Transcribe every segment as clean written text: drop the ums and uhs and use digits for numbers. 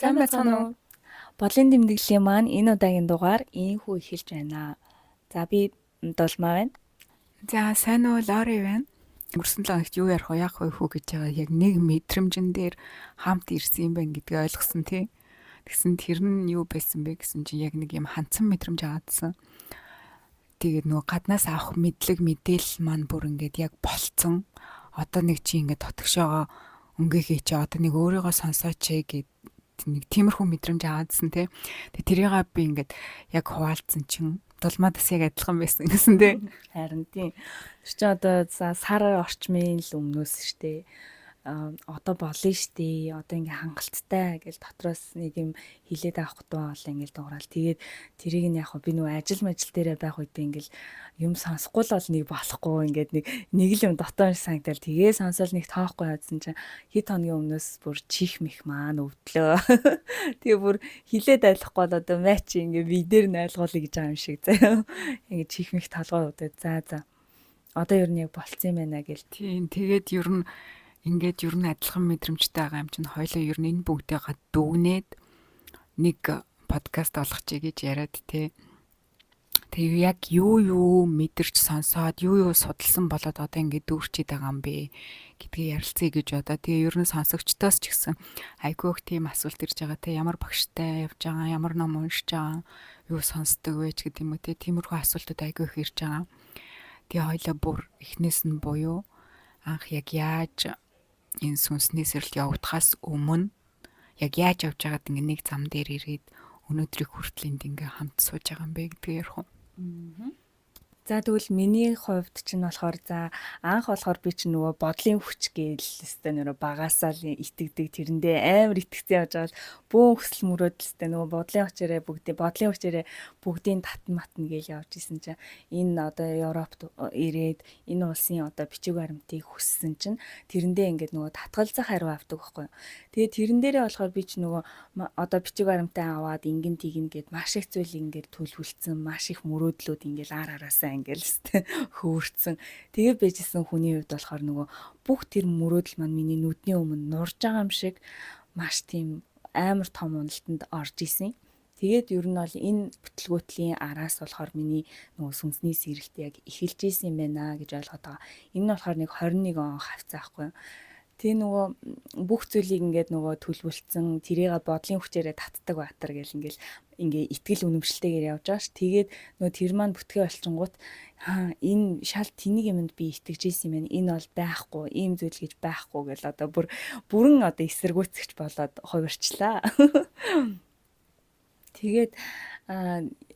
Сайн байцгаана уу? Бодлын тэмдэглэлийн маань энэ удаагийн дугаар ийхүү эхэлж байна. За би Дулмаа байна. За сайн уу Лори байна. Өнгөрсөн 7 хоногт юу ярих вэ яах вэ хүү гэж байгаа яг нэг мэдрэмжэн дээр хамт ирсэн юм байна гэдгийг ойлгосон тий. Тэгсэн тэр нь юу байсан бэ гэсэн чинь яг нэг юм хандсан мэдрэмж аваадсан. Тэгээд нөгөө гаднаас авах мэдлэг мэдээлэл маань бүр ингээд яг болцсон. Одоо нэг чи ингээд тотгошоогоо өнгөгээ чи одоо нэг өөрийгөө сонсооч гэд нэг тиймэрхүү мэдрэмж аваадсан тий. Тэгээд тэрийгээ би ингээд яг хуваалцсан чинь Дулмаадас яг адилхан байсан гэсэн тий. Харин тийм. Тэр чинь одоо сар орчмын л өмнөөс штэ. Одоо болно штэ. Одоо ингээ хангалттай гэж дотроос нэг юм хилээд авах гэдэг бол ингээл дуурал. Тэгээд тэрийг нь яг би нөгөө ажил дээрээ байх үедээ ингээл юм сонсохгүй л бол нэг болохгүй ингээд нэг л юм дотор санагдал тэгээ сонсоол нэг тоохгүй яадсан чинь хэд хоногийн өмнөөс бүр чих мэх маань өвдлөө. Тэгээ бүр хилээд айлахгүй бол одоо мэ чи ингээ бидээр нь ойлгуулъя гэж байгаа юм шиг заяа. Ингээ чих мэх толгой өвдөд за. Одоо ер нь яг болцсон юм байна гэл. Тийм тэгээд ер нь ингээд ер нь адилхан мэдрэмжтэй байгаа юм чинь хоёлоо ер нь энэ бүгдээ дүүнээд нэг подкаст олгочих гэж яриад тий. Тэгээ яг юу мэдэрч сонсоод юу судалсан болоод одоо ингээд дүүрчээд байгаа юм бэ гэдгийг ярилцъя гэж одоо тэгээ ер нь сонсогчдоос ч гэсэн айгүй их тийм асуулт ирж байгаа тий. Ямар багштай явж байгаа, ямар ном уншиж байгаа, юу сонсдог вэ ч гэдэг юм уу тий. Тиймэрхүү асуултууд айгүй их ирж байгаа. Тэгээ хоёлоо бүр эхнээс нь буюу анх яг яаж энэ сүнсний сэрэлт явагдахаас өмнө яг яаж явж байгаад ингээ нэг зам дээр ирээд өнөөдрийг хүртэл энд ингээ хамт сууж байгаа юм бэ гэдгийг ярих уу. За тэгвэл миний хувьд чинь болохоор анх болохоор би чинь нөгөө бодлын хүч гэлээстэй нөрө багасаа л итгэдэг тэрэндээ амар итгэцэн явж байгаа л бөөн хүсэл мөрөөдөлтэй нөгөө бодлын хүчээрээ бүгдийн татан матна гэж явж исэн чинь энэ одоо Европт ирээд энэ улсын одоо бичиг баримтыг хүссэн чинь тэрэндээ ингээд нөгөө татгалзах хариу авдаг байхгүй юу. Тэгээ тэрэн дээрээ болохоор би чинь нөгөө одоо бичиг баримтаа аваад ингэн тэгнэ гэд маш их зүйл ингээд төлөвлөсөн маш их мөрөөдлүүд ингээд араасаа ингээл хөөрцөн. Тэгээ байжсэн хүний хувьд болохоор нөгөө бүх тэр мөрөөдөл маань миний нүдний өмнө нурж байгаа юм шиг маш тийм амар том уналтанд орж исэн. Тэгээд ер нь бол энэ бүтлгүүтлийн араас болохоор миний нөгөө сүнсний сэрэлт яг эхэлж исэн юм байна гэж ойлгоод байгаа. Энэ нь болохоор нэг 21 он хавцаа байхгүй юу. Тэ нөгөө бүх зүйлийг ингээд нөгөө төлөвлөсөн тэрийг бодлын хүчээрээ татдаг баатар гэл ингээ итгэл үнэмшилтэйгээр явж байгаа ш. Тэгээд нөгөө тэр маань бүтгээ болчингууд энэ шал тэнийг юмд би итгэж ийсэн юм байна. Энэ бол байхгүй, ийм зүйл гэж байхгүй гэл одоо бүрэн одоо эсэргүүцэгч болоод хувирчлаа. Тэгээд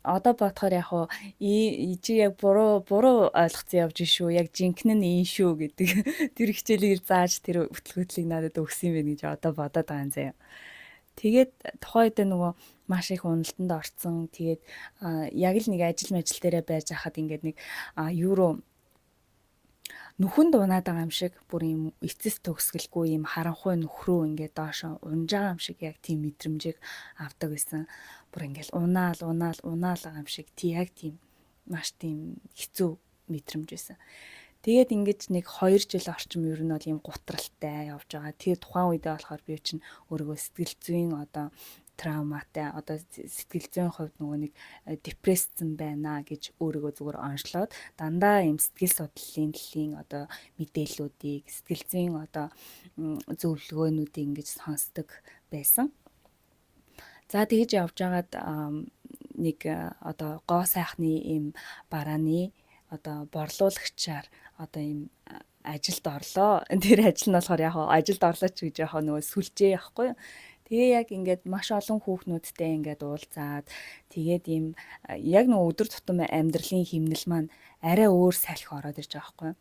одоо бодохоор яг хуу чи яг буруу ойлгоцсон явж шүү. Яг жинхэнэ нь ийм шүү гэдэг тэр хичээлийг зааж тэр бүтлгүүтлийг надад өгсөн юм байна гэж одоо бодоод байгаа юм заяа. Тэгээд тухайд нөгөө маш их уналтанд орцсон. Тэгээд яг л нэг ажил дээрээ байж хахад ингээд нэг евро нүхэн дунаад байгаа юм шиг бүр юм эцэс төгсгөлгүй юм харанхуй нөхрөө ингээд доошо унж байгаа юм шиг яг тийм мэдрэмжийг авдаг байсан. Бүр ингээд унаал байгаа юм шиг яг тийм маш тийм хэцүү мэдрэмж байсан. Тэгээд ингэж нэг 2 жил орчим ер нь бол юм гутралтай явж байгаа. Тэгээ тухайн үедээ болохоор би чинь өөрийгөө сэтгэл зүйн одоо травматай одоо сэтгэл зүйн хувьд нөгөө нэг депресссэн байна гэж өөрийгөө зүгээр онцлоод дандаа юм сэтгэл судлалын талын одоо мэдээллүүдийг сэтгэл зүйн одоо зөвлөгөөнүүдийг ингэж сонсдог байсан. За тэгж явж байгаад нэг одоо гоо сайхны им барааны одоо борлуулагчаар одоо им ажилд орлоо. Тэр ажил нь болохоор яг ажилд орлоо ч гэж яг нөгөө сүлжээ явахгүй юу. Тэгээ яг ингээд маш олон хүүхнүүдтэй ингээд уулзаад тэгээд ийм яг нөгөө өдөр тутам амьдралын хэмнэл маань арай өөр салхи ороод ирж байгаа байхгүй юу.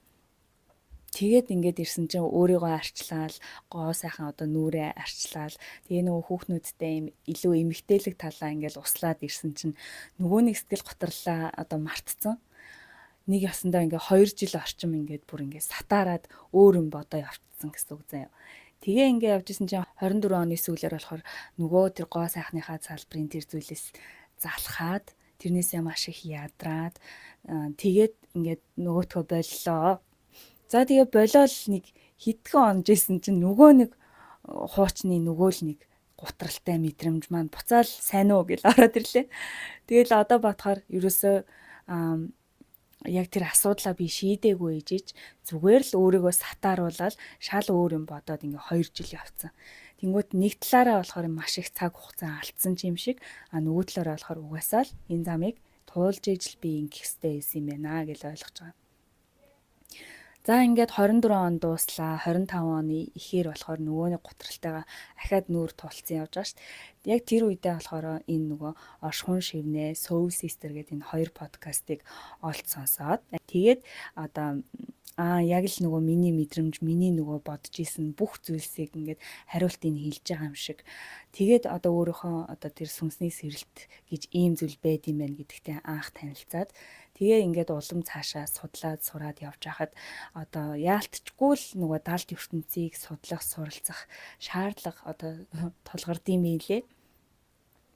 Тэгээд ингээд ирсэн чинь өөрийгөө арчлал, гоо сайхан одоо нүрээ арчлал. Тэгээ нөгөө хүүхнүүдтэй ийм илүү эмгтээлэг талаа ингээд услаад ирсэн чинь нөгөө нэг сэтгэл готрлаа одоо мартцсан. Нэг ясандаа ингээд 2 жил орчим ингээд бүр ингээд сатаарад өөр юм бодоо явцсан гэсэн үг заяа. Тэгээ ингээд явжсэн чинь 24 оны сүүлээр болохоор нөгөө тэр гоо сайхныхаа салбарын тэр зүйлээс залхаад тэрнээсээ маш их ядраад тэгээд ингээд нөгөөтгөө боллоо. За тэгээ болол нэг хитгэн онж исэн чинь нөгөө нэг хуучны нөгөө л нэг гутралтай мэдрэмж маань буцаал сайн уу гэж ороод ирлээ. Тэгэл одоо бодохоор ерөөсөө яг тэр асуудлаа би шийдээгүй ээжиж зүгээр л өөрийгөө сатааруулаад шал өөр юм бодоод ингээ 2 жил явцсан. Тэнгүүт нэг талаараа болохоор маш их цаг хугацаа алдсан юм шиг нөгөө талаараа болохоор угаасаа л энэ замыг туулж ижил би ингэх ёстой байсан юм байна гэж ойлгож байгаа. За ингээд 24 он дууслаа. 25 оны ихээр болохоор нөгөөний гутралтайгаа ахаад нүүр тулцсан явж байгаа шүү дээ. Яг тэр үедээ болохоор энэ нөгөө Оршихуун шивнээ, Soul Sister гэдэг энэ хоёр подкастыг олж сонсоод тэгээд одоо яг л нөгөө миний мэдрэмж, миний нөгөө бодож исэн бүх зүйлсийг ингээд хариултыг хэлж байгаа юм шиг. Тэгээд одоо өөрийнхөө одоо тэр сүнсний сэрэлт гэж ийм зүйл байд юм байна гэдэгтээ анх танилцаад тэгээ ингээд улам цаашаа судлаад сураад явж хахад одоо яалтчгүй л нөгөө далд ертөнцийг судлах, суралцах шаардлага одоо тулгардсан мэлээ.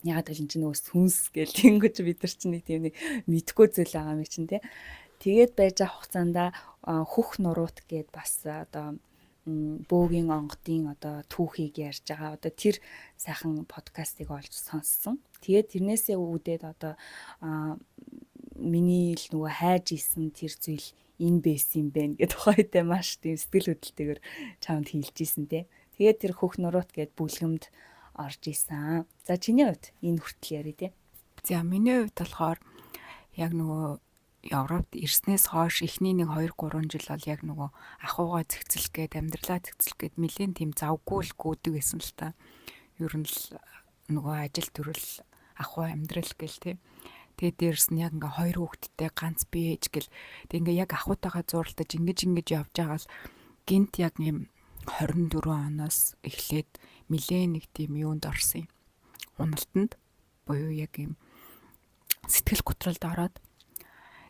Яг л энэ чинь нөгөө сүнс гэж тэнгэж бид нар чинь нэг тийм нэг мэдгүй зүйл байгаа юм чинь тий. Тэгээд байж байгаа хугацаанд хөх нуруут гэд бас одоо бөөгийн онгодын одоо түүхийг ярьж байгаа. Одоо тэр сайхан подкастыг олж сонссон. Тэгээд тэрнээсээ үүдээд одоо миний л нөгөө хайж исэн тэр зүйл энэ байсан юм байна гэдэг тухайдаа маш тийм сэтгэл хөдлөлтөөр чамд хэлж исэн те. Тэгээд тэр хөх нуруут гэд бүлгэмд орж исэн. За чиний хувьд энэ хүртэл ярий те. За миний хувьд болохоор яг нөгөө Европт ирснээс хойш эхний нэг 2-3 жил бол яг нөгөө ахуугаа зэгцэлэх гээд амьдралаа зэгцэлэх гээд нэлийн тийм завгүй л гүдэг байсан л та. Ер нь л нөгөө ажил төрөл ахуй амьдрал гэл те. Тэгээд дээрс нь яг ингээ 2 хүүхэдтэй ганц би ээж гэл тэг ингээ яг ахуйтайгаа зурлаж ингэж явж байгаа л гинт яг юм 24 оноос эхлээд нэлээ нэг тийм юунд орсон юм. Уналтанд буюу яг юм сэтгэл готролд ороод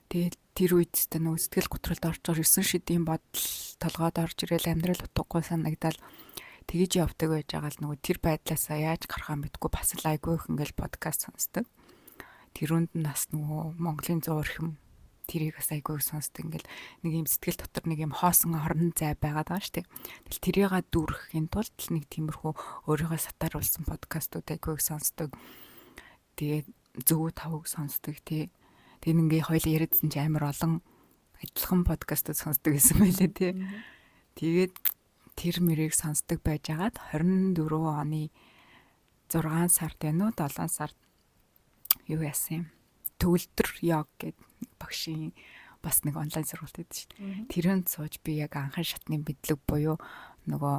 тэгээд тэр үед ч нөгөө сэтгэл готролд орчоор 9 шидийн бодол толгойд орж ирэл амьдрал утгагүй санагдал тэгэж явдаг байж байгаа л нөгөө тэр байдлаасаа яаж гарахаа мэдгүй бас л айгүй их ингээл подкаст сонсдог. Тэрүүнд нь бас нөгөө Монголын 100 орхим тэрийг бас айгүй сонсдог ингээл нэг юм сэтгэл дотор нэг юм хоосон орон зай байгаад байгаа шүү дээ. Тэгэл тэрийгээ дүүрэхийн тулд нэг тиймэрхүү өөрийгөө сатааруулсан подкастууд айгүй их сонсдог. Тэгээд зөв тавг сонсдог тий. Тэгээд ингээ хоёул яриадсан ч амар олон адилхан подкастууд сонсдог гэсэн байлээ тий. Тэгээд тэр мөрийг сонсдог байжгаад 24 оны 6 сард байна уу 7 сард юу яасан юм төвлөрдөр йог гэдэг багшийн бас нэг онлайн сургалт байдаг шүү дээ. Тэрэнд сууж би яг анхан шатны мэдлэг буюу нөгөө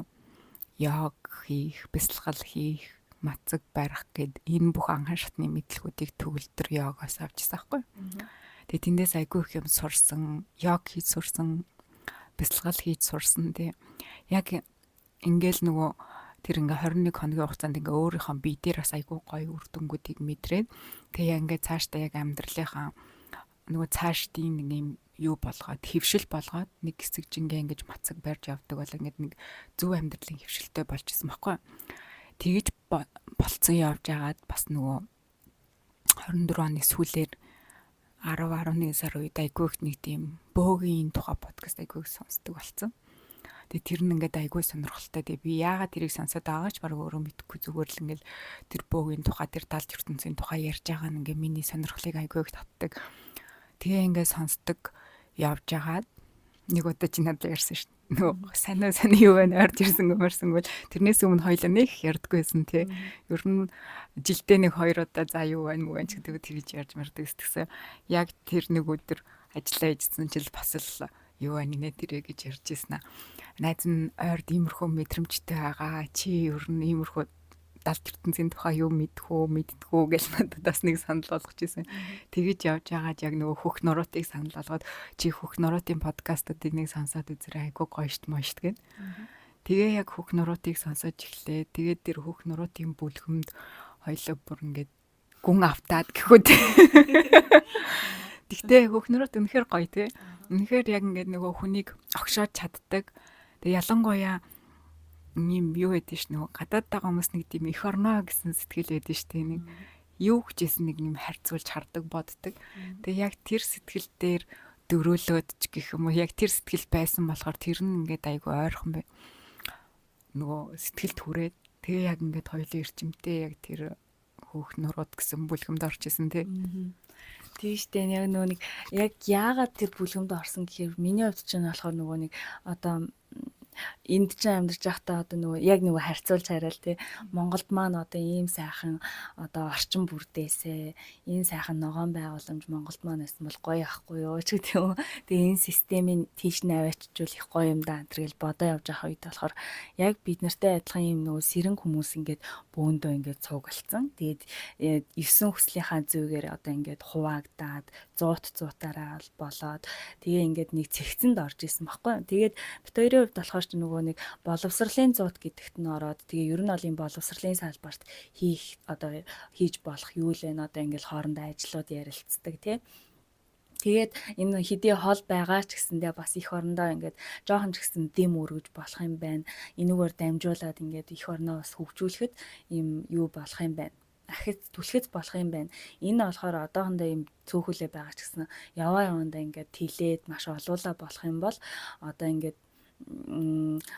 йог хийх, бясалгал хийх, мацаг барих гэд энэ бүх анхан шатны мэдлгүүдийг төвлөрдөр йогоос авчихсан байхгүй. Тэгээ тэндээс айгүй их юм сурсан, йог хийж сурсан, бясалгал хийж сурсан тий. Яг ингээл нөгөө тэр ингээ 21 хоногийн хугацаанд ингээ өөрийнхөө бие дээр бас айгүй гоё үр дүнгуудыг мэдрээд тэгээ ингээ цаашдаа яг амьдралынхаа нөгөө цаашдын нэг юм юу болгоод хөвшил болгоод нэг хэсэг жингээ ингэж мацаг барьж явдаг бол ингээ нэг зөв амьдралын хөвшилтэй болж исэн байхгүй. Тэгэж болцсон явж агаад бас нөгөө 24 оны сүүлээр 10-11 сар үед айгүй их нэг тийм бөөгийн тухай подкаст айгүй их сонсдог болсон. Тэгээ тэр нь ингээд айгүй сонирхолтой. Тэгээ би яагаад тэрийг сонсоод байгаач баг өөрөө мэдэхгүй зүгээр л ингээд тэр бөөгийн тухай тэр талд ертөнцийн тухай ярьж байгаа нь ингээд миний сонирхлыг айгүй их татдаг. Тэгээ ингээд сонсдог явж агаад нэг удаа чи надад ярьсан шүү дээ. Нөгөө сайн юу байна орж ирсэн гоморсонгүй тэрнээс өмнө хоёлаа нэг ярьдаггүйсэн тий. Ер нь жилдээ нэг 2 удаа за юу байна мүү ч гэдэг тэгж ярьж мэрдэг гэсэн. Яг тэр нэг өдөр ажиллаа хийжсэн чил бас л юу байна нэ тэрэ гэж ярьж ирсэн аа. Найз нь ойрд иймэрхүү мэдрэмжтэй байгаа. Чи ер нь иймэрхүү далд ертөнцийн тухай юу мэддэггүй гэж надад бас нэг санал болгож ирсэн. Тэгэж явж байгаад яг нөгөө хөх нуруутыг санал болгоод чи хөх нуруутын подкастуудыг нэг сонсоод үзэрэй айгуу гоё шт мошт гэд. Тэгээ яг хөх нуруутыг сонсож эхлэе. Тэгээд тэр хөх нуруутын бүлгэмд хоёлоо бүр ингээд гүн автаад гэхүүд. Тэгтээ хөх нуруут үнэхээр гоё тий. Үнэхээр яг ингээд нөгөө хүнийг огшоод чаддаг. Тэгээ ялангуяа юм юу гэдэг ш нөгөө гадаад байгаа хүмүүс нэг тийм эх орноо гэсэн сэтгэл байдаг ш тийм нэг юу хчээсэн нэг юм харьцуулж хардаг боддог. Тэгээ яг тэр сэтгэл дээр дөрөөлөөд ч гэх юм уу яг тэр сэтгэл байсан болохоор тэр нь ингээд айгүй ойрхон бай. Нөгөө сэтгэлд хүрээд Тэгээ яг ингээд хоёулын эрчимтэй яг тэр хөөх нурууд гэсэн бүлгэмд орж исэн тий. Тийштэй яг нэг яг яагаад тэр бүлгэмд орсон гэхээр миний хувьд ч болохоор нөгөө нэг одоо энд чинь амьдарч байхдаа одоо нөгөө яг нөгөө харьцуулж хараад тий Монголд маань одоо ийм сайхан одоо орчин бүрдээсэ энэ сайхан ногоон байгууламж Монголд маань байсан бол гоё ахгүй юу ч гэдэг юм. Тэгээ энэ системийн тийш наваачжуулах гоё юм да гэл бодоо явж байгаа үед болохоор яг бид нартай адилхан юм нөгөө сэрэн хүмүүс ингээд бөөндөө ингээд цуглалцсан. Тэгээд 9 хүслийнхаа зүйгээр одоо ингээд хуваагдаад зуутаараа болоод тэгээ ингээд нэг цэгцэнд орж исэн баггүй. Тэгээд бит хоёрын хувьд болохоор ч нөгөө нэг боловсролын зуут гэдэгт нь ороод тэгээ ер нь бол энэ боловсролын салбарт хийж болох юу л вэ одоо ингээд хоорондоо ажлууд ярилцдаг тий. Тэгээд энэ хэдий хол байгаа ч гэсэндээ бас их орондоо ингээд жоохон ч гэсэн дэм өргөж болох юм байна. Энүүгээр дамжуулаад ингээд их орноо бас хөгжүүлэхэд юм юу болох юм байна. Ахиц түлхэц болох юм байна. Энэ болохоор одоохондоо юм цөөхөлөө байгаа ч гэсэн явандаа ингээд тэлээд маш олуула болох юм бол одоо ингээд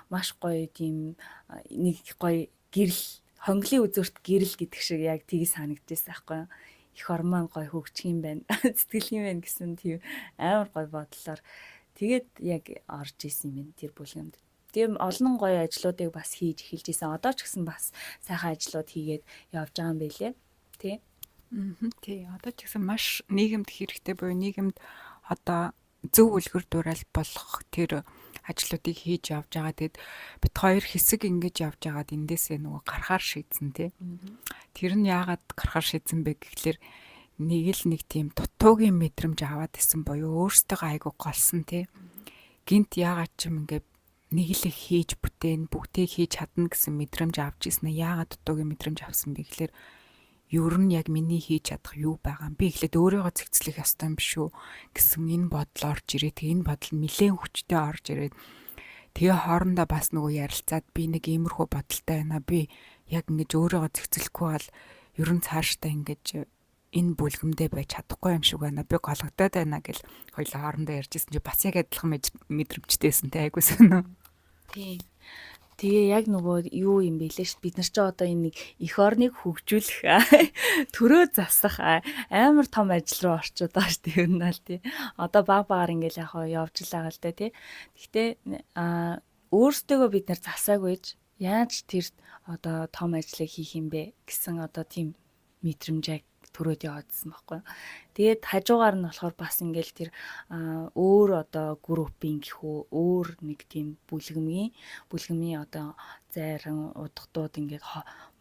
маш гоё тийм нэг гоё гэрэл хонглын үзүүрт гэрэл гэдэг шиг яг тгий санагдчихсан байхгүй юу. Их ормон гоё хөгжих юм байна. Сэтгэл юм байна гэсэн тийм амар гоё бодлоор тэгээд яг орж исэн юм тэр бүлгэмд. Тийм олон гоё ажлуудыг бас хийж эхэлж исэн. Одоо ч гэсэн бас сайхан ажлууд хийгээд явж байгаа юм байлээ. Тий. Тий. Одоо ч гэсэн маш нийгэмд хэрэгтэй буюу нийгэмд одоо зөв үлгэр дуурайл болох тэр ажлуудыг хийж явж байгаа. Тэгэд бит хоёр хэсэг ингэж явж байгаад эндээсээ нөгөө гарахаар шийдсэн тий. Тэр нь яагаад гарахаар шийдсэн бэ гэхлээр нэг тийм дутуугийн мэдрэмж аваад исэн боيو өөртөө айгу голсон тий. Гинт яагаад ч юм ингээд нэг л хийж бүтээн бүгдийг хийж чадна гэсэн мэдрэмж авч ирсэн нь яагаад дутуугийн мэдрэмж авсан бэ гэхлээр ер нь яг миний хийж чадах юу байгаа юм би эхлээд өөрийгөө цэгцлэх ёстой юм биш үү гэсэн энэ бодол орж ирээд энэ бодол нэлээд хүчтэй орж ирээд тэгээ хоорондоо бас нөгөө ярилцаад би нэг иймэрхүү бодолтой байна би яг ингэж өөрийгөө цэгцлэхгүй бол ер нь цаашдаа ингэж энэ бүлгэмдээ байж чадахгүй юм шиг байна би гологдоод байна гэл хоёулаа хоорондоо ярьжсэн чи бас яг адилхан мэдрэмжтэйсэн те айгуу сонь. Тийм. Тэгээ яг нөгөө юу юм бэ лээ ш бид нар ч одоо энэ нэг эх орныг хөгжүүлэх төрөө засах амар том ажил руу орчод байгаа ш тэр нь л тий. Одоо баг ингээл яг явж л байгаа л да тий. Гэхдээ өөрсдөө бид нар засаагүйж яаж тэр одоо том ажлыг хийх юм бэ гэсэн одоо тийм мэдрэмжийг төрөөд яваадсан байхгүй. Тэгээд хажуугаар нь болохоор бас ингээл тэр өөр одоо группийн гэхүү өөр нэг тийм бүлгэмийн одоо зайран удагдууд ингээд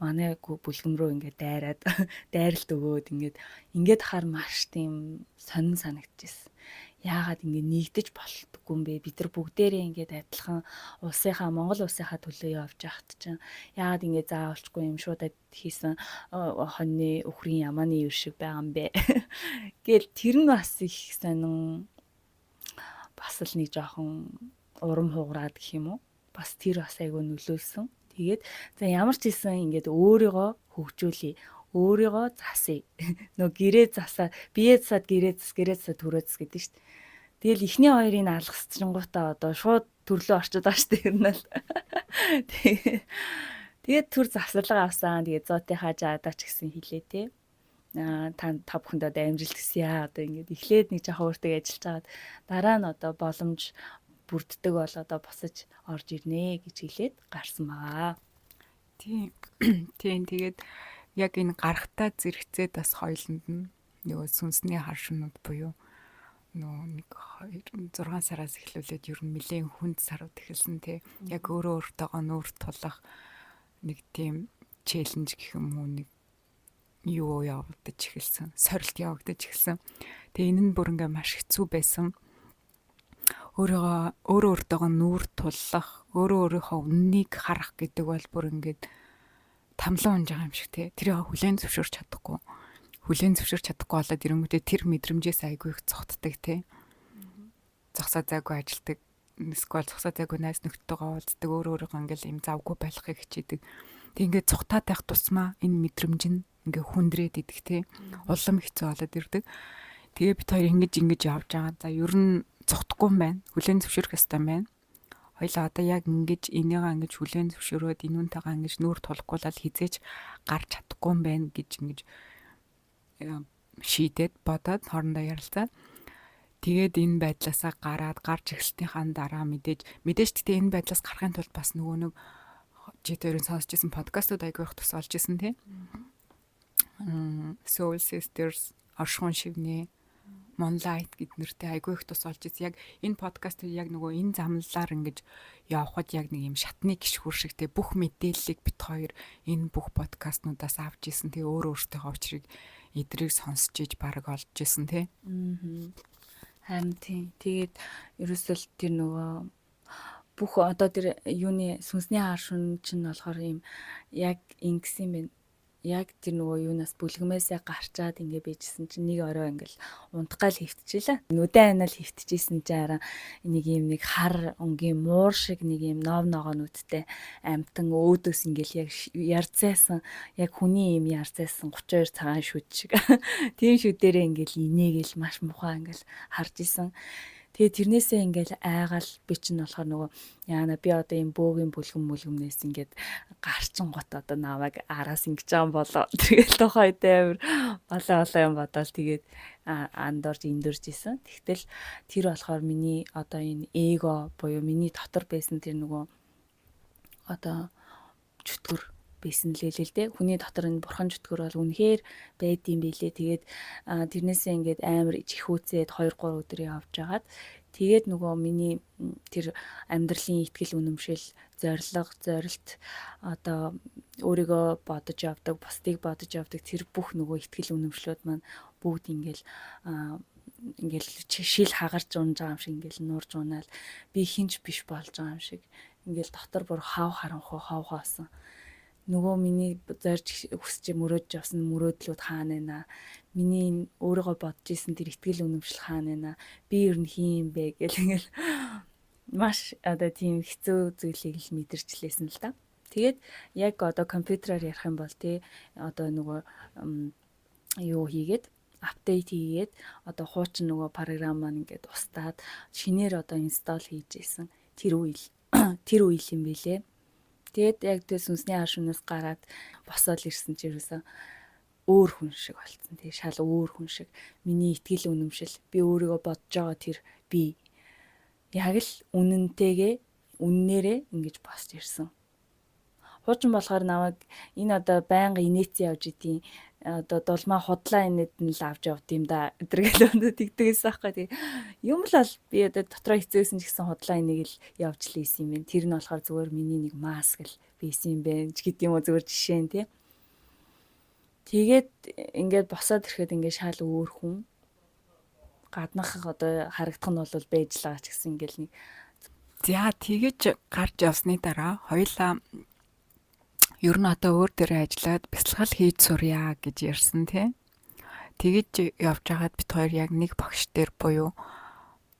манай бүлгэм рүү ингээд дайраад дайралт өгөөд ингээд хаар маш тийм сонин санагдчихсэн. Яагаад ингээд нэгдэж болтгүй юм бэ? Бид нар бүгдээрээ ингээд адилхан Монгол улсынхаа төлөө явж байхад чинь яагаад ингээд заавалчгүй юм шуудад хийсэн хоньны өхрийн ямааны юу шиг байгаа юм бэ? Гэл тэр нь бас их сонин бас л нэг жоохон урам хугараад гэх юм уу? Бас тэр бас айгүй нөлөөлсөн. Тэгээд за ямар ч хэлсэн ингээд өөрийгөө хөгжүүлье. Өөрийгөө засъя. Нөө гэрээ засаа, бие засаад гэрээ засаа төрөөс гэдэг шүү дээ. Тэгэл эхний хоёрыг алгасчингуудаа одоо шууд төрлөө орчод байгаа шүү дээ ер нь л. Тэгээд төр завсарлага авсан. Тэгээд зоотынхаа жаадаа ч гэсэн хэлээ те. Та бүхэнд одоо амжилт хүсье. Одоо ингээд эхлээд нэг жоохон өөртөө ажиллаж байгаад дараа нь одоо боломж бүрддэг бол одоо босож орж ирнэ гэж хэлээд гарсан байгаа. Тийм. Тэгээд яг энэ гарахтаа зэрэгцээд бас хоёуланд нь нөгөө сүнсний хар шунууд буюу нөгөө нэг 6 сараас эхлүүлээд ер нь нэлээд хүнд сарууд эхэлсэн те. Яг өөртөөгөө нүүр тулах нэг тийм челленж гэх юм уу нэг юу явагдаж эхэлсэн. Сорилт явагдаж эхэлсэн. Тэгээ энэ нь бүр ингээ маш хэцүү байсан. Өөртөөгөө нүүр тулах, өөрийнхөө үннийг харах гэдэг бол бүр ингээд тамлан унж байгаа юм шиг те. Тэрийг хүлээн зөвшөөрч чадахгүй. Хүлээн зөвшөөрч чадахгүй болоод ирэнгүүтээ тэр мэдрэмжээс айгүй их цогтдаг те. Зогсоо зайгүй ажилдаг. Эсвэл зогсоо зайгүй найз нөхдөдөө уулздаг. Өөрийнхөө ингээл юм завгүй байхыг хичээдэг. Тэг ингээд цогтаад байх тусмаа энэ мэдрэмж нь ингээ хүндрээд идэх те. Улам хэцүү болоод ирдэг. Тэгээ бид хоёр ингэж явж байгаа. За ер нь цогтхгүй юм байна. Хүлээн зөвшөөрөх ёстой юм байна. хоёлаа одоо яг ингэж энийгээ ингэж хүлээн зөвшөөрөөд энүүнтэйгээ ингэж нүүр тулахгүй л хизээч гарч чадахгүй юм байна гэж ингэж шийдээд бодоод хоорондоо ярилцаад тэгээд энэ байдлаасаа гарч эхэлснийхаа дараа мэдээж гэхдээ энэ байдлаас гарахын тулд бас нөгөө нэг чи тэрийн сонсч ирсэн подкастууд айгүй их тус олж ирсэн тий. Soul Sisters, Оршихуун шивнээ, Moonlight гэд нэртэй айгүй их тус олж ирсэн. Яг энэ подкастыг яг нөгөө энэ замналаар ингэж явхад яг нэг юм шатны гişхүр шиг тий бүх мэдээллийг бит хоёр энэ бүх подкастнуудаас авч ирсэн. Тэгээ өөртөө очрыг эдрийг сонсч иж баг олж ирсэн тий. Харин тийм. Тэгээд ерөөсөл тэр нөгөө бүх одоо тэр юуны сүнсний хар шүн чинь болохоор юм яг ингэсэн юм. Яг тэр нөгөө юунаас бүлгэмээсээ гарчаад ингэ байжсэн чинь нэг орой ингээл унтгаал хөвтчихлээ. Нүдэн анал хөвтчихсэн чинь араа нэг юм нэг хар өнгийн муур шиг нэг юм ногоо нүдтэй амтан өөдөөс ингээл яг ярцайсан яг хүний юм ярцайсан 32 цагаан шүд шиг. Тийм шүдээрээ ингээл инээгээл маш мухаа ингээл харж исэн. Тэгээ тэрнээсээ ингээл айгаал би чинь болохоор нөгөө яана би одоо юм бөөгийн бүлгэмнээс ингээд гарчин гот одоо намайг араас ингэж байгаа юм болоо. Тэгэл тохойтой амир болоо юм бодоол тэгээд андорж эндөрж исэн. Тэгтэл тэр болохоор миний одоо энэ эго буюу миний дотор байсан тэр нөгөө одоо чөтгөр байсан л дээ. Хүний дотор энэ бурхан чөтгөр бол үнэхээр байдсан байлээ. Тэгээд тэрнээсээ ингээд амар чихүүцээд 2-3 өдөр явж агаад тэгээд нөгөө миний тэр амьдралын итгэл үнэмшил, зорилт одоо өөрийгөө бодож явдаг, бусдыг бодож явдаг тэр бүх нөгөө итгэл үнэмшлүүд маань бүгд ингээл шил хагарч унж байгаа юм шиг ингээл нуурж унаал би хинч биш болж байгаа юм шиг ингээл дотор бүр хав харанхуйсан. Нөгөө миний зорж хүсч мөрөөдж явсан мөрөөдлүүд хаана байна? Миний өөрийгөө бодож исэн тэр итгэл үнэмшил хаана байна? Би ер нь хин юм бэ гэл ингээл маш одоо тийм хэцүү зүйлийг л мэдэрчлээсэн л да. Тэгээд яг одоо компьютераар ярих юм бол тий одоо нөгөө юу хийгээд апдейт хийгээд одоо хуучин нөгөө програм маань ингээд устдаад шинээр одоо инсталл хийж исэн тэр үйл юм билээ. Тэгээд яг тэр сүнсний хар шүнээс гараад босоод ирсэн чи юусэн өөр хүн шиг болцсон. Тэгээ шал өөр хүн шиг. Миний итгэл үнэмшил, би өөрийгөө бодож байгаа тэр би яг л үннээрээ ингэж босч ирсэн. Хуучин болохоор намайг энэ одоо байнга инээц явж идэв. Одоо дулмаа худлаа инээд нь л авч явд юм да. Эдэргээл өндө тэгдэгээс аахгүй. Юм л бол би одоо дотроо хэцээсэн ч гэсэн худлаа инийг л явж лээсэн юм байна. Тэр нь болохоор зүгээр миний нэг маск л байсан юм байна ч гэдэг юм уу зүгээр жишээ нь тий. Тэгээд ингээд босоод ирэхэд ингээд шал өөр хүн гаднах одоо харагдах нь бол байж л байгаа ч гэсэн ингээд нэг за тэгэж гарч явсны дараа хоёлаа ер нь одоо өөр дээрээ ажиллаад бясалгал хийж сурья гэж ярьсан тий. Тэгэж явж байгаад бит хоёр яг нэг багш дээр буюу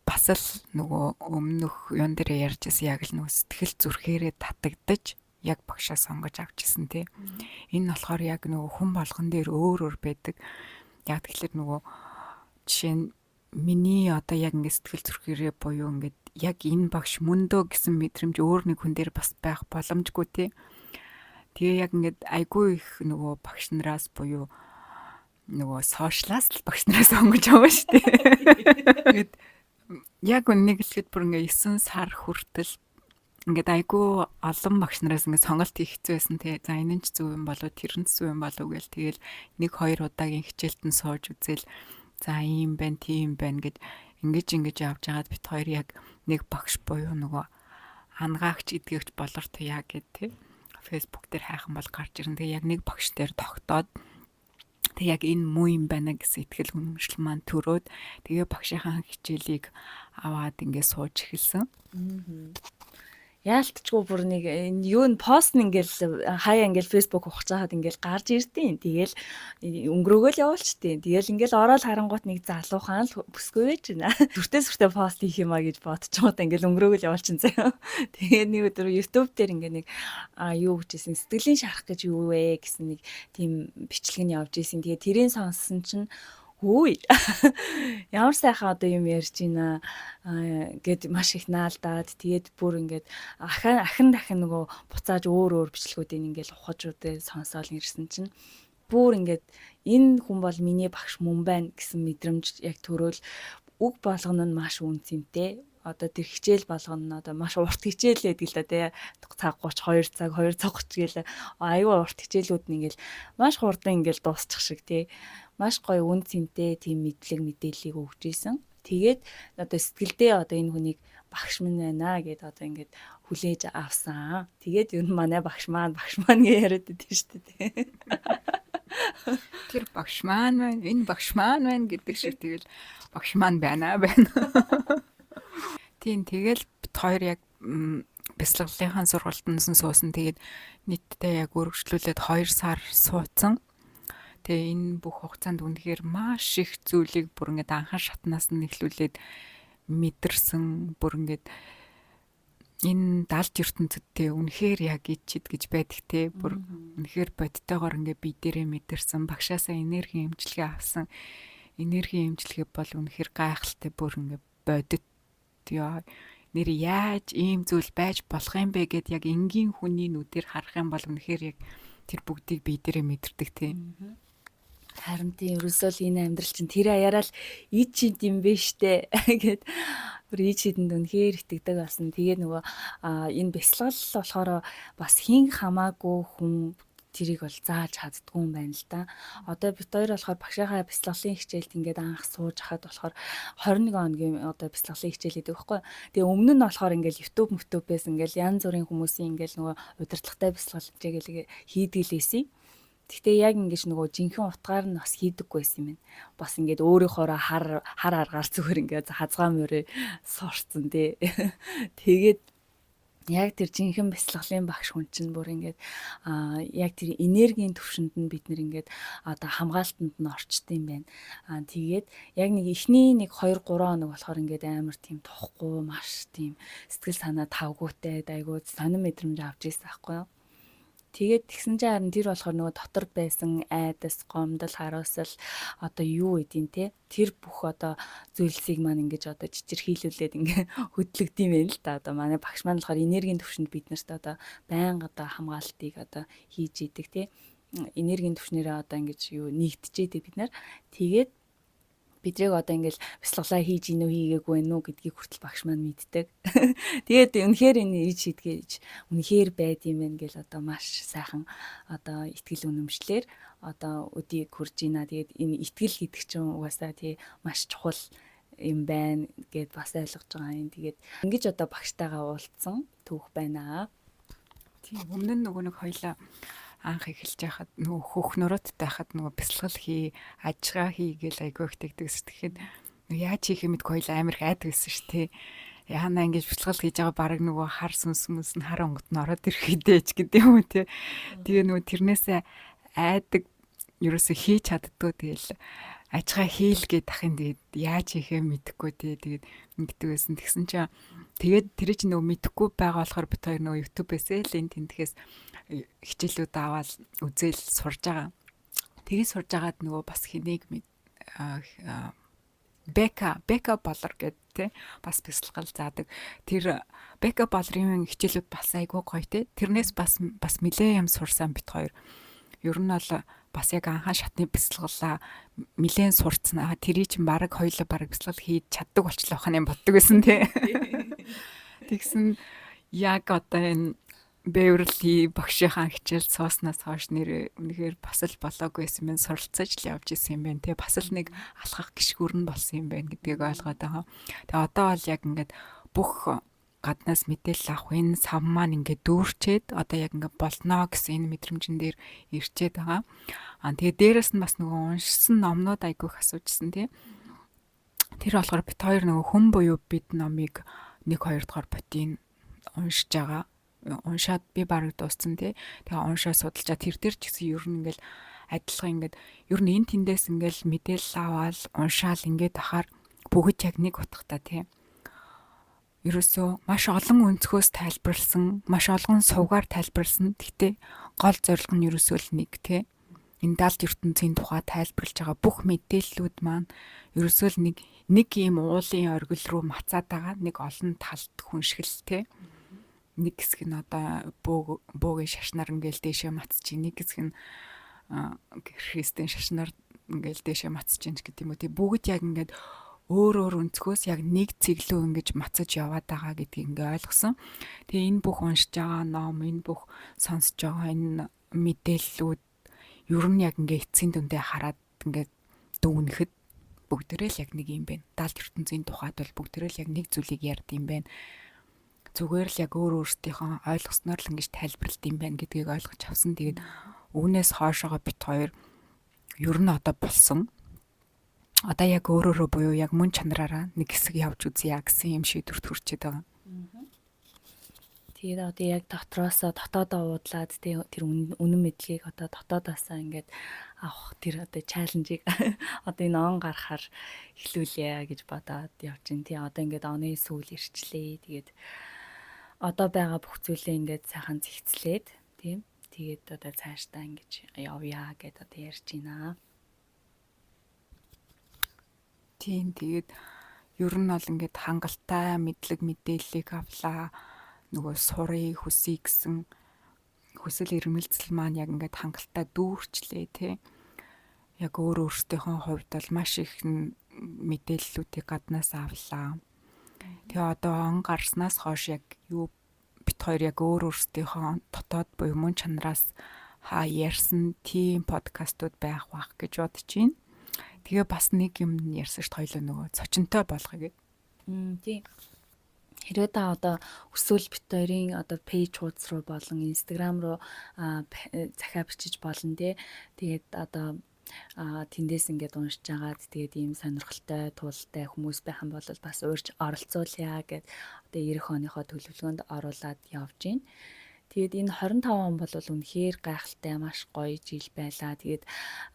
бас л нөгөө өмнөх юун дээрээ ярьж байсан яг л нөгөө сэтгэл зүрхээрээ татагдаж яг багшаа сонгож авчихсан тий. Энэ болохоор яг нөгөө хүн болгон дээр өөр байдаг. Яг тэгэхээр нөгөө жишээ нь миний одоо яг ингэ сэтгэл зүрхээрээ буюу ингээд яг энэ багш мөндөө гэсэн мэдрэмж өөр нэг хүн дээр бас байх боломжгүй тий. Тэгээ яг ингээд айгүй их нөгөө багш нараас буюу нөгөө сошиалаас л багш нараас сонгож байгаа шүү дээ. Тэгээд яг нэг хэлэхэд бүр ингээд 9 сар хүртэл ингээд айгүй олон багш нараас ингээд сонголт хийх хэцүү байсан тий. За энэ нь ч зөв юм болоо тэр нь зөв юм болоо гэл тэгэл 1-2 удаагийн хичээлтэн сууж үзэл за ийм байна тийм байна гэд ингэж явж байгаад бит хоёр яг нэг багш буюу нөгөө ангаагч эдгэгч болорт яа гэд тий. Facebook дээр хайхан бол гарч ирэн. Тэгээ яг нэг багш дээр тогтоод тэг яг энэ муу юм байна гэсэн итгэл үнэмшил маань төрөөд тэгээ багшийнхаа хичээлийг аваад ингээд сууж эхэлсэн. Яалтчгүй бүр нэг юу н пост ингээл хаяа ингээл фэйсбүүк ухаж хаад ингээл гарч ирдیں۔ Тэгэл өнгөрөөгөө л явуулчихдээ. Тэгэл ингээл ороод харангуут нэг залуухан л бүсгүй байж байна. Зүртээ пост хийх юмаа гэж бодчихгоо ингээл өнгөрөөгөө л явуулчин заяа. Тэгээ нэг өдөр YouTube дээр ингээ нэг юу гэжсэн сэтгэлийн шарах гэж юу вэ гэсэн нэг тийм бичлэг нь явж исэн. Тэгээ тэрийн сонссон чинь Үй. Ямар сайхан одоо юм ярьж байна гэд маш их наалдаад тэгээд бүр ингээд ахин дахин нөгөө буцааж өөр бичлэгүүдийг ингээд ухаж үдээ сонсоол ирсэн чинь бүр ингээд энэ хүн бол миний багш мөн байна гэсэн мэдрэмж яг төрөөл үг болгоно нь маш үнцэнтэй. Одоо тэр хичээл болгоно нь одоо маш урт хичээл байдаг л да тий. Цаг 30 2 цаг 2 цаг 30 гээл аюу урт хичээлүүд нь ингээл маш хурдан ингээл дуусчих шиг тий. Маш гоё үнцэнтэй тийм мэдлэг мэдээллийг өгч ийсэн. Тэгээд одоо сэтгэлдээ одоо энэ хүнийг багш минь байна гэд одоо ингээд хүлээж авсан. Тэгээд ер нь манай багш маань гэж яриад байдсан шүү дээ. Тэр багш маань байна, энэ багш маань байна гэдэг шиг тэгэл багш маань байна. Тийм тэгэл бит хоёр яг бяцлаглалынхаа сургалтанд суусан. Тэгээд нийтдээ яг өргөжлүүлээд 2 сар суудсан. Тэгээ энэ бүх хугацаанд үнэхээр маш их зүйлийг бүр ингээд анхан шатнаас нь эхлүүлээд мэдэрсэн. Бүр ингээд энэ далд ертөнцөдтэй үнэхээр яг ичид гэж байдаг те. Бүр үнэхээр бодтойгоор ингээд бие дээрээ мэдэрсэн. Багшаасаа энерги эмчилгээ авсан. Энерги эмчилгээ бол үнэхээр гайхалтай. Бүр ингээд бодит ёо нэр яаж ийм зүйл байж болох юм бэ гэд яг энгийн хүний нүдээр харах юм бол үнэхээр яг тэр бүгдийг бие дээрээ мэдэрдэг те. Харин тийм ерөөсөө л энэ амьдрал чинь тэр аяараа л ид чид юм бэ штэ гэд бүр ид чидэнд үнэхээр итгэдэг болсон. Тэгээ нөгөө энэ бяцлал болохоор бас хин хамаагүй хүн тэрийг бол зааж чаддгүй юм байна л да. Одоо бид хоёр болохоор багшийнхаа бяцлаглалын хичээлд ингээд анх сууж хахад болохоор 21 хоногийн одоо бяцлаглалын хичээл гэдэг байхгүй. Тэгээ өмнө нь болохоор ингээд YouTube-ээс ингээд янз бүрийн хүмүүсийн ингээд нөгөө удирдлагатай бяцлал хийгээл хийдгэлээсэн. Гэхдээ яг ингэж нөгөө жинхэнэ утгаар нь бас хийдэггүйсэн юм байна. Бас ингээд өөрийнхоороо хар аргаар зүгээр ингээд хазгаа мөрөө сурцсан тий. Тэгээд яг тэр жинхэнэ бяцлаглалын багш хүн чинь бүр ингээд яг тэр энергийн төвшөнд нь бид нэр ингээд одоо хамгаалтанд нь орчт юм байна. Тэгээд яг нэг эхний 1 2 3 хоног болохоор ингээд амар тийм тухгүй маш тийм сэтгэл санаа тавгуутай айгуу сонир мэдрэмж авч ирсэн байхгүй юу. Тэгээд тэгсэн чинь харин тэр болохоор нөгөө дотор байсан айдас, гомдол, харуусал одоо юу гэдин те тэр бүх одоо зүйлсийг маань ингэж одоо чичирхийлүүлээд ингээ хөдлөгдөм байнал л да. Одоо манай багш маань болохоор энергийн төвшөнд бид нарт одоо байнга одоо хамгаалтыг одоо хийж идэг те энергийн төвшнөрөө одоо ингэж юу нэгдэжээдэг бид нар. Тэгээд бидрийг одоо ингээл бяцлаглаа хийж ийнү хийгээгүй нүү гэдгийг хүртэл багш маань мэддэг. Тэгээд үнэхээр энэ иж шийдгээж үнэхээр байд юм байна гэл одоо маш сайхан одоо итгэл үнэмшлэр одоо өдийг хүрж ийна. Тэгээд энэ итгэл гэдэг чинь угаасаа тий маш чухал юм байна гэд бас ойлгож байгаа юм. Тэгээд ингэж одоо багштайгаа уулзсан түүх байна. Тийм өмнө нь нөгөө нэг хоёлаа анх эхэлж байхад нөгөө хөх нуруудтай байхад нөгөө бяцлал хий, ажгаа хий гэл айгүй их тэгдэгс. Тэгэхэд яаж хийх юм мэдгүй хоёлаа амар их айдаг гэсэн шүү дээ. Яана ингэж бяцлал хийж байгаа баг нөгөө хар сүнс нь хар онгод нь ороод ирэх хэдэж гэдэг юм уу те. Тэгээ нөгөө тэрнээсээ айдаг ерөөсөө хийж чаддгүй тэгэл ажгаа хийлгээд ахын тэгээд яаж хийхээ мэдэхгүй те. Тэгээд ингэдэг байсан. Тэгсэн чинь тэгээд тэр чинь нөгөө мэдэхгүй байгаа болохоор бид хоёр нөгөө YouTube-ээс л энэ тентхээс хичээлүүд аваад үзэл сурж байгаа. Тэгээд сурж агаад нөгөө бас хэнийг Бека Болор гэдэг те бас бяцлал заадаг. Тэр Бека Болорын хичээлүүд бас айгүй гоё те. Тэрнээс бас нэлээ юм сурсан бит хоёр. Ер нь бол бас яг анхаа шатны бяцлаглаа нэлээд сурцсан. Тэрий чинь баг хоёулаа баг бяцлал хийж чаддаг болчлоо хань юм боддог байсан те. Тэгсэн яг одоо энэ Бэвэрли багшийнхаа хичээл сууснаас хойш нэр үнэхээр бас л болоогүйсэн юм суралцаж л явж исэн юм байна те. Бас л нэг алхах гიშгүр нь болсон юм байна гэдгийг ойлгоод байгаа. Тэгээ одоо бол яг ингээд бүх гаднаас мэдээлэл авах энэ сав маань ингээд дүүрчээд одоо яг ингээд болно гэсэн энэ мэдрэмжэн дээр ирчээд байгаа. Тэгээ дээрэс нь бас нөгөө уншсан номнууд айгүйх асуужсэн тий. Тэр болохоор бит хоёр нөгөө хүн буюу бид номыг 1 2 дугаар ботын уншиж байгаа. Уншаад би бараг дууссан тий. Тэгээ уншаа судалжаа тэр дээр ч гэсэн ер нь ингээд адилхан ингээд ер нь энэ тэндээс ингээд мэдээлэл аваад уншаал ингээд ахаар бүгд яг нэг утгатай тий. Ерөөсөө маш олон өнцгөөс тайлбарлсан, маш олон сувгаар тайлбарлсан. Гэхдээ гол зорилго нь ерөөсөө л нэг тий. энэ даалт ертөнцийн тухай тайлбарлаж байгаа бүх мэдээллүүд маань ерөөсөө л нэг ийм уулын оргил руу мацаад байгаа нэг олон талт хүншгэлтэй. Нэг хэсэг нь одоо бөөгийн шашнаар ингээл дээшээ матчих, нэг хэсэг нь христийн шашнаар ингээл дээшээ матчих гэдэг юм уу. Тэг бүгд яг ингээд өөр өнцгөөс яг нэг цэглүү ингэж мацаж яваад байгаа гэдгийг ингээ ойлгосон. Тэгээ энэ бүх уншиж байгаа ном, энэ бүх сонсож байгаа энэ мэдээллүүд ер нь яг ингээ эцсийн дүндээ хараад ингээ дүүнэхэд бүгдээрээ л яг нэг юм байна. Даалт ертөнцийн тухайд бол бүгдээрээ л яг нэг зүйлийг ярьд юм байна. Зүгээр л яг өөрсдийнхөө ойлгосноор л ингэж тайлбарлалт юм байна гэдгийг ойлгож авсан. Тэгээд үүнээс хоошоогоо бит хоёр ер нь одоо болсон. Одоо яг өөрөөрөө буюу яг мөн чанараараа нэг хэсэг явж үзье гэсэн юм шийдвэрт хүрчээд байгаа. Тэгээд одоо яг дотоодоо уудлаад тэр үнэн мэдлэгийг одоо дотоодоосаа ингээд авах тэр одоо чаленжийг одоо энэ он гарахаар эхлүүлье гэж бодоод явж байна. Тий одоо ингээд оны сүүл ирчлээ. Тэгээд одоо байгаа бүх зүйлээ ингээд сайхан зэгцлээд тийм. Тэгээд одоо цаашдаа ингэж явъя гэдээ одоо ярьж байна. Тийм тэгээд ер нь бол ингээд хангалттай мэдлэг мэдээллийг авлаа. Нөгөө сурыг хүсье гэсэн хүсэл эрмэлзэл маань яг ингээд хангалттай дүүрчлээ тий. Яг өөртөөхөө хувьд бол маш их мэдээллүүдийг гаднаас авлаа. Тэгээ одоо он гарснаас хойш яг юу бит хоёр яг өөртөөхөө дотоод буюу мөн чанараас ярьсан тийм подкастууд байх гэж бодож байна. Тэгээ бас нэг юм ярьсан шүү дээ хоёлоо нөгөө цочинтой болгоё гэд. Тийм. Хэрвээ та одоо өсвөл бит хоёрын одоо пэйж хуудас руу болон Instagram руу захиа бичиж болно тий. Тэгээд одоо тэндээс ингээд уншиж агаад тэгээд ийм сонирхолтой туултай хүмүүс байх юм бол бас уурж оролцуулъя гэд одоо эх оныхоо төлөвлөгөөнд оруулаад явж байна. Тэгээд энэ 25 он бол үнэхээр гайхалтай маш гоё жил байлаа. Тэгээд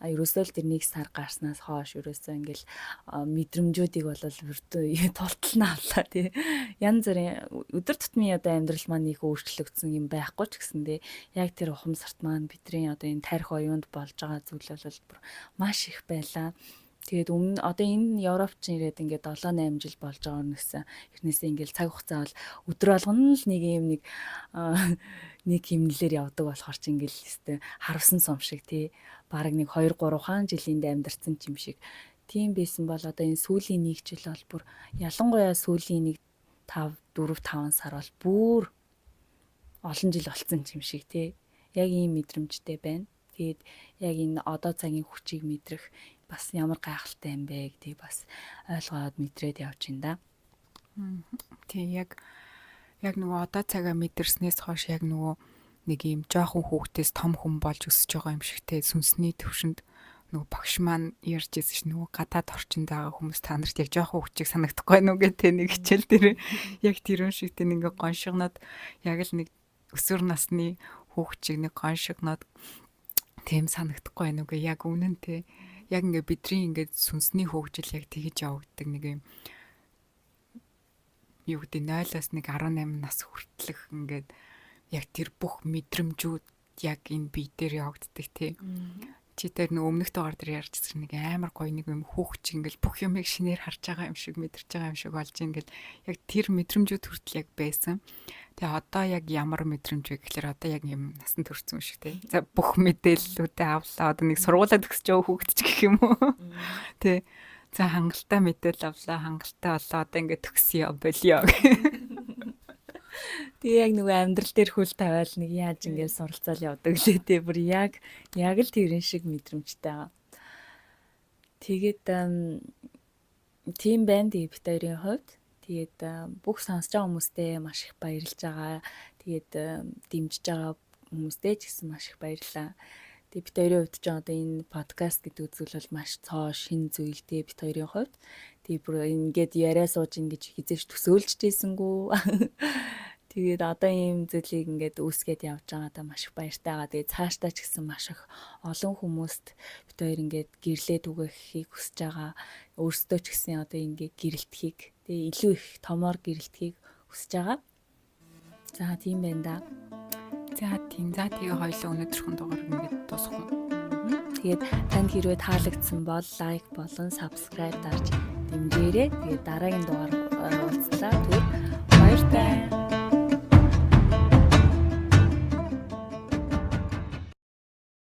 ерөөсөө л тэр нэг сар гарснаас хойш ерөөсөө ингээл мэдрэмжүүдийг бол тултална авлаа тий. Янз бүрийн өдөр тутмын одоо амьдрал маань их өөрчлөгдсөн юм байхгүй ч гэсэндээ яг тэр ухамсарт маань бидний одоо энэ тарих оюунд болж байгаа зүйл бол маш их байлаа. Тэгээд одоо энэ Европч ирээд ингээд 7-8 жил болж байгаа нэгсэн. Эхнээсээ ингээд цаг хугацаа бол өдөр болгоно л нэг хэмнэлээр явдаг болохоор ч ингээд өстэй харавсан сум шиг тий. Бараг нэг 2-3 хаан жилинд амьдарсан юм шиг. Тийм байсан бол одоо энэ сүүлийн нэг жил бол бүр ялангуяа сүүлийн нэг 4-5 сар бол бүр олон жил болцсон юм шиг тий. Яг ийм мэдрэмжтэй байна. Тэгээд яг энэ одоо цагийн хүчийг мэдрэх бас ямар гайхалтай юм бэ гэдгийг бас ойлгоод мэдрээд явж байна да. Тий яг нөгөө одоо цагаа мэдэрснээс хойш яг нөгөө нэг юм жоохон хүүхдээс том хүн болж өсөж байгаа юм шигтэй сүнсний төвшөнд нөгөө багш маань ярьж ирсэн ш нөгөө гадаад орчинд байгаа хүмүүс та нарт яг жоохон хүчийг санагдахгүй нү гэдэг нэг хичээл дээр яг тэрүүн шигтэй ингээ гоншигноод яг л нэг өсвөр насны хүүхчийг нэг гоншигноод тийм санагдахгүй нү гэ яг үнэнтэй яг ингээ бидний ингээ сүнсний хөгжил яг тэгж явагддаг нэг юм юу гэдэг 0-аас 18 нас хүртэлх ингээд яг тэр бүх мэдрэмжүүд яг энэ бие дээр явагддаг тий. Чи тэр нэг өмнөх дугаар дээр ярьжсэн нэг амар гоё нэг юм хүүхч ингээл бүх юмыг шинээр харж байгаа юм шиг мэдэрч байгаа юм шиг болж ингээл яг тэр мэдрэмжүүд хүртэл яг байсан. Тэгээ одоо яг ямар мэдрэмж вэ гэхээр одоо яг юм насан туршсан юм шиг тий. За бүх мэдээллүүдээ авлаа. Одоо нэг сургуулаад төгсөж байгаа хүүхэд ч гэх юм уу. Тий. За хангалттай мэдээлэл авлаа. Хангалттай болоо одоо ингээд төгсөё болио. Тэгээ яг нөгөө амьдрал дээр хүл тавиал нэг яаж ингээд суралцаал явдаг лээ тий. Бүр яг л тэрэн шиг мэдрэмжтэй байгаа. Тэгээд тийм байна тий бит хоёрын хувьд. Тэгээд бүх сонсож байгаа хүмүүстээ маш их баярлж байгаа. Тэгээд дэмжиж байгаа хүмүүстээ ч гэсэн маш их баярлалаа. Тэгээд бит хоёрын хувьд ч одоо энэ подкаст гэдэг зүйл бол маш цоо шин зүйлтэй бит хоёрын хувьд. Тэгээд бүр ингээд яриа сууж ингэж хизээш төсөөлж дээсэнгүү. Тэгээд одоо ийм зүйлийг ингээд үүсгээд явж байгаадаа маш их баяртай байгаа. Тэгээд цаашдаа ч гэсэн маш их олон хүмүүст бит хоёр ингээд гэрлээ түгээхийг хүсэж байгаа. Өөрсдөө ч гэсэн одоо ингээд гэрэлтхийг тэгээд илүү их томоор гэрэлтхийг хүсэж байгаа. За тийм байна да. За тийм. За тэгээ хоёлоо өнөөдрхөн дугаар ингээд дуусгах уу? Тэгээд танд хэрвээ таалагдсан бол лайк болон subscribe дарж дэмжээрэй. Тэгээд дараагийн дугаар